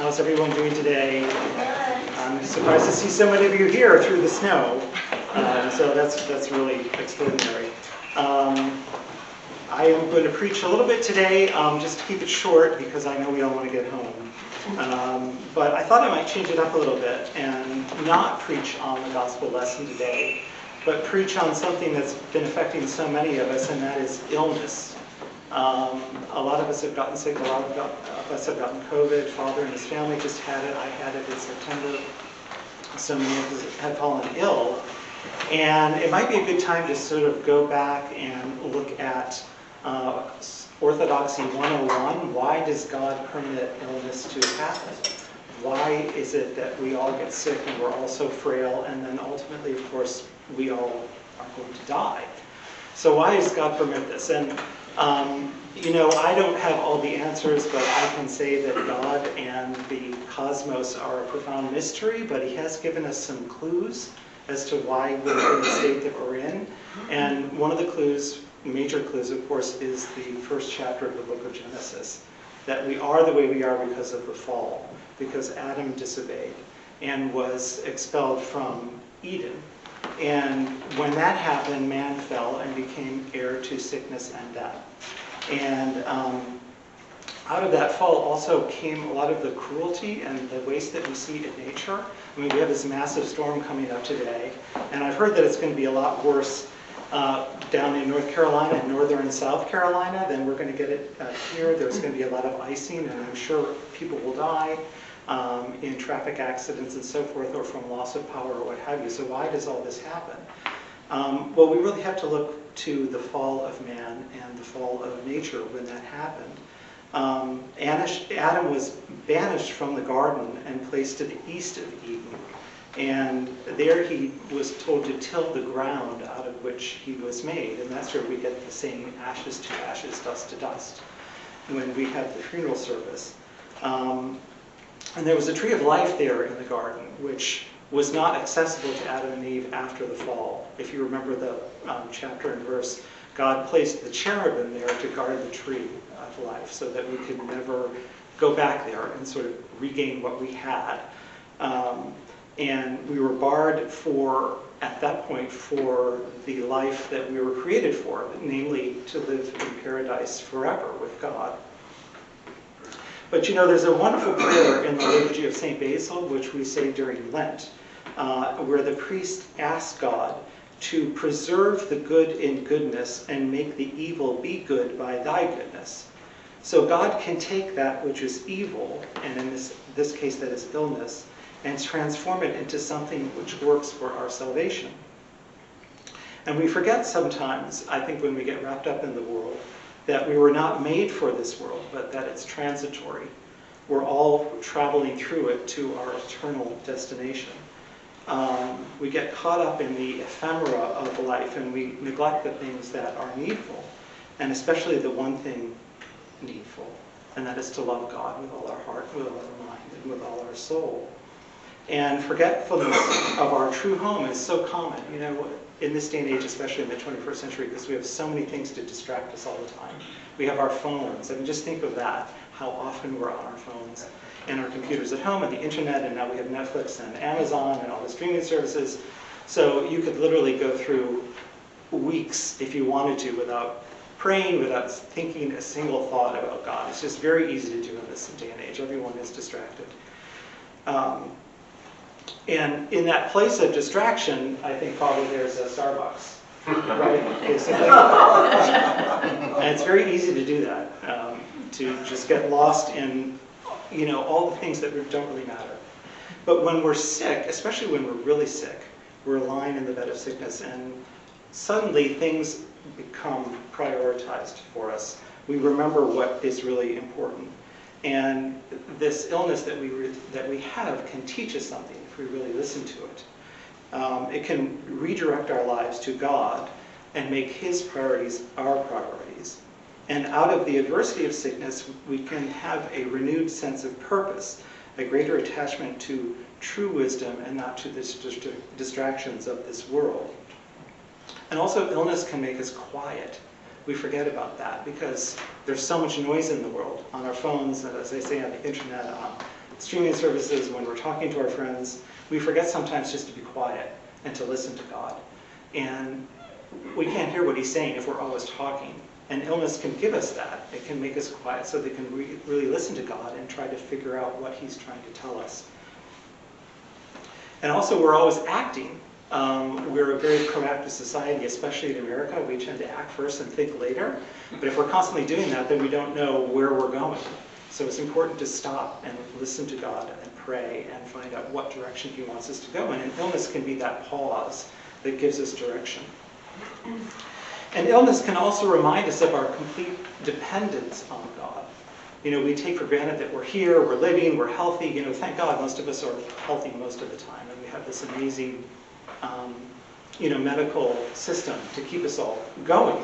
How's everyone doing today? I'm surprised to see so many of you here through the snow. So that's really extraordinary. I am going to preach a little bit today, just to keep it short because I know we all want to get home. But I thought I might change it up a little bit and not preach on the gospel lesson today, but preach on something that's been affecting so many of us, and that is illness. A lot of us have gotten sick, a lot of us have gotten COVID. Father and his family just had it. I had it in September. So many of us have fallen ill. And it might be a good time to sort of go back and look at Orthodoxy 101. Why does God permit illness to happen? Why is it that we all get sick and we're all so frail, and then ultimately, of course, we all are going to die? So why does God permit this? And I don't have all the answers, but I can say that God and the cosmos are a profound mystery, but he has given us some clues as to why we're in the state that we're in. And one of the clues, major clues, of course, is the first chapter of the book of Genesis, that we are the way we are because of the fall, because Adam disobeyed and was expelled from Eden. And when that happened, man fell and became heir to sickness and death. And out of that fall also came a lot of the cruelty and the waste that we see in nature. I mean, we have this massive storm coming up today, and I've heard that it's going to be a lot worse down in North Carolina and northern South Carolina than we're going to get it here. There's going to be a lot of icing, and I'm sure people will die in traffic accidents and so forth, or from loss of power or what have you. So why does all this happen? Well, we really have to look to the fall of man and the fall of nature when that happened. Adam was banished from the garden and placed to the east of Eden. And there he was told to till the ground out of which he was made. And that's where we get the saying, ashes to ashes, dust to dust, when we have the funeral service. And there was a tree of life there in the garden, which was not accessible to Adam and Eve after the fall. If you remember the chapter and verse, God placed the cherubim there to guard the tree of life so that we could never go back there and sort of regain what we had. And we were barred at that point, for the life that we were created for, namely to live in paradise forever with God. But there's a wonderful prayer in the liturgy of St. Basil, which we say during Lent, where the priest asks God to preserve the good in goodness and make the evil be good by thy goodness. So God can take that which is evil, and in this case that is illness, and transform it into something which works for our salvation. And we forget sometimes, I think, when we get wrapped up in the world, that we were not made for this world, but that it's transitory. We're all traveling through it to our eternal destination. We get caught up in the ephemera of life, and we neglect the things that are needful, and especially the one thing needful, and that is to love God with all our heart, with all our mind, and with all our soul. And forgetfulness of our true home is so common, in this day and age, especially in the 21st century, because we have so many things to distract us all the time. We have our phones. I mean, just think of that, how often we're on our phones and our computers at home and the internet, and now we have Netflix and Amazon and all the streaming services. So you could literally go through weeks, if you wanted to, without praying, without thinking a single thought about God. It's just very easy to do in this day and age. Everyone is distracted. And in that place of distraction, I think probably there's a Starbucks, right? Basically. And it's very easy to do that, to just get lost in, all the things that don't really matter. But when we're sick, especially when we're really sick, we're lying in the bed of sickness, and suddenly things become prioritized for us. We remember what is really important. And this illness that we have can teach us something if we really listen to it. It can redirect our lives to God and make his priorities our priorities. And out of the adversity of sickness, we can have a renewed sense of purpose, a greater attachment to true wisdom and not to the distractions of this world. And also, illness can make us quiet. We forget about that because there's so much noise in the world, on our phones, and as I say, on the internet, on streaming services, when we're talking to our friends, we forget sometimes just to be quiet and to listen to God. And we can't hear what he's saying if we're always talking. And illness can give us that. It can make us quiet so they can really listen to God and try to figure out what he's trying to tell us. And also, we're always acting. We're a very proactive society, especially in America. We tend to act first and think later. But if we're constantly doing that, then we don't know where we're going. So it's important to stop and listen to God and pray and find out what direction he wants us to go in. And illness can be that pause that gives us direction. And illness can also remind us of our complete dependence on God. We take for granted that we're here, we're living, we're healthy. Thank God most of us are healthy most of the time. And we have this amazing, medical system to keep us all going.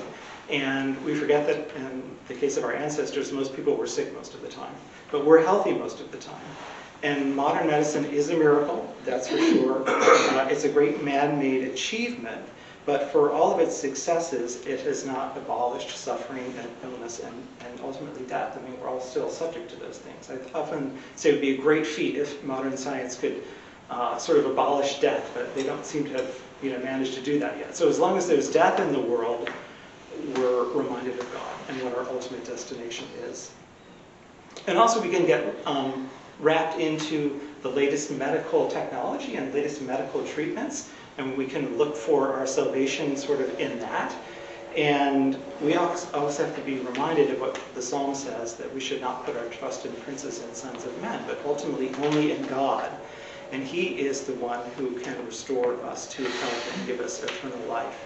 And we forget that in the case of our ancestors, most people were sick most of the time. But we're healthy most of the time. And modern medicine is a miracle, that's for sure. It's a great man-made achievement. But for all of its successes, it has not abolished suffering and illness and ultimately death. I mean, we're all still subject to those things. I often say it would be a great feat if modern science could sort of abolish death, but they don't seem to have managed to do that yet. So as long as there's death in the world, we're reminded of God and what our ultimate destination is. And also we can get wrapped into the latest medical technology and latest medical treatments, and we can look for our salvation sort of in that. And we always have to be reminded of what the Psalm says, that we should not put our trust in princes and sons of men, but ultimately only in God. And he is the one who can restore us to health and give us eternal life.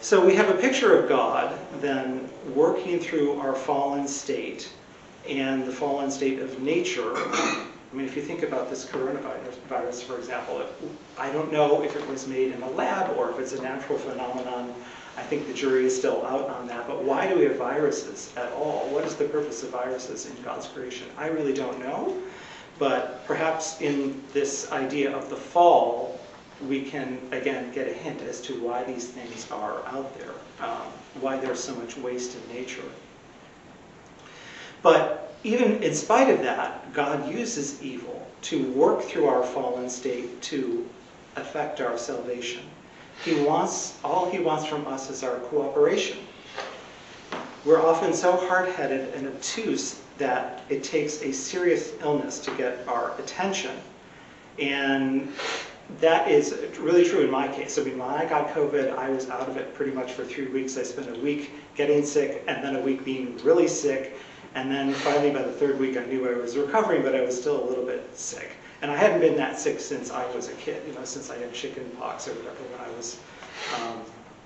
So we have a picture of God then working through our fallen state and the fallen state of nature. I mean, if you think about this coronavirus, for example, I don't know if it was made in a lab or if it's a natural phenomenon. I think the jury is still out on that. But why do we have viruses at all? What is the purpose of viruses in God's creation? I really don't know. But perhaps in this idea of the fall, we can, again, get a hint as to why these things are out there, why there's so much waste in nature. But even in spite of that, God uses evil to work through our fallen state to affect our salvation. All he wants from us is our cooperation. We're often so hard-headed and obtuse that it takes a serious illness to get our attention. And that is really true in my case. I mean, when I got COVID, I was out of it pretty much for 3 weeks. I spent a week getting sick and then a week being really sick. And then finally, by the third week, I knew I was recovering, but I was still a little bit sick. And I hadn't been that sick since I was a kid, since I had chicken pox or whatever when I was,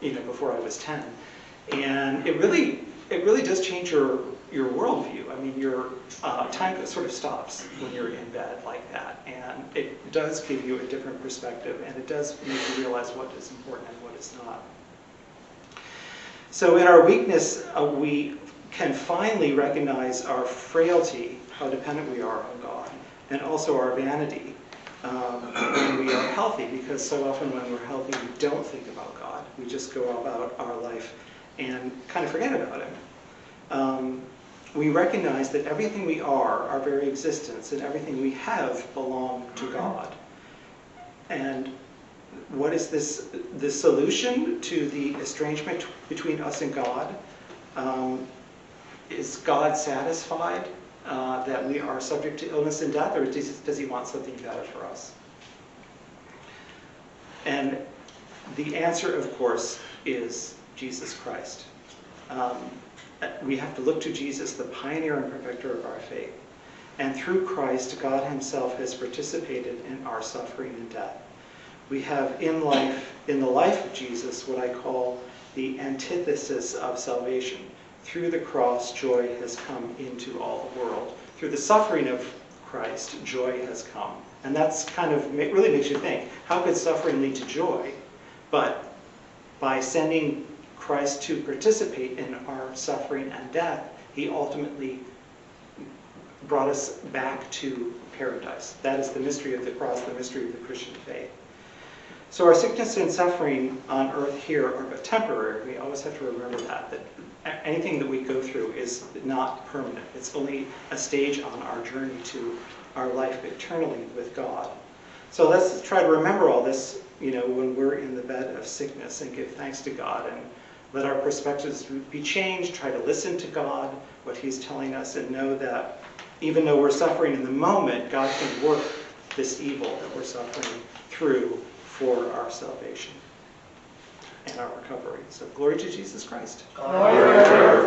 before I was 10. And it really does change your worldview. I mean, your time sort of stops when you're in bed like that. And it does give you a different perspective, and it does make you realize what is important and what is not. So in our weakness, we can finally recognize our frailty, how dependent we are on God, and also our vanity when we are healthy, because so often when we're healthy, we don't think about God. We just go about our life and kind of forget about him. We recognize that everything we are, our very existence, and everything we have belong to God. And what is the solution to the estrangement between us and God? Is God satisfied that we are subject to illness and death, or does he want something better for us? And the answer, of course, is Jesus Christ. We have to look to Jesus, the pioneer and perfecter of our faith. And through Christ, God himself has participated in our suffering and death. We have in the life of Jesus what I call the antithesis of salvation. Through the cross, joy has come into all the world. Through the suffering of Christ, joy has come. And that's kind of really makes you think, how could suffering lead to joy? But by sending Christ to participate in our suffering and death, he ultimately brought us back to paradise. That is the mystery of the cross, the mystery of the Christian faith. So our sickness and suffering on earth here are but temporary. We always have to remember that anything that we go through is not permanent. It's only a stage on our journey to our life eternally with God. So let's try to remember all this, when we're in the bed of sickness, and give thanks to God, and let our perspectives be changed. Try to listen to God, what He's telling us, and know that even though we're suffering in the moment, God can work this evil that we're suffering through for our salvation and our recovery. So glory to Jesus Christ. Glory to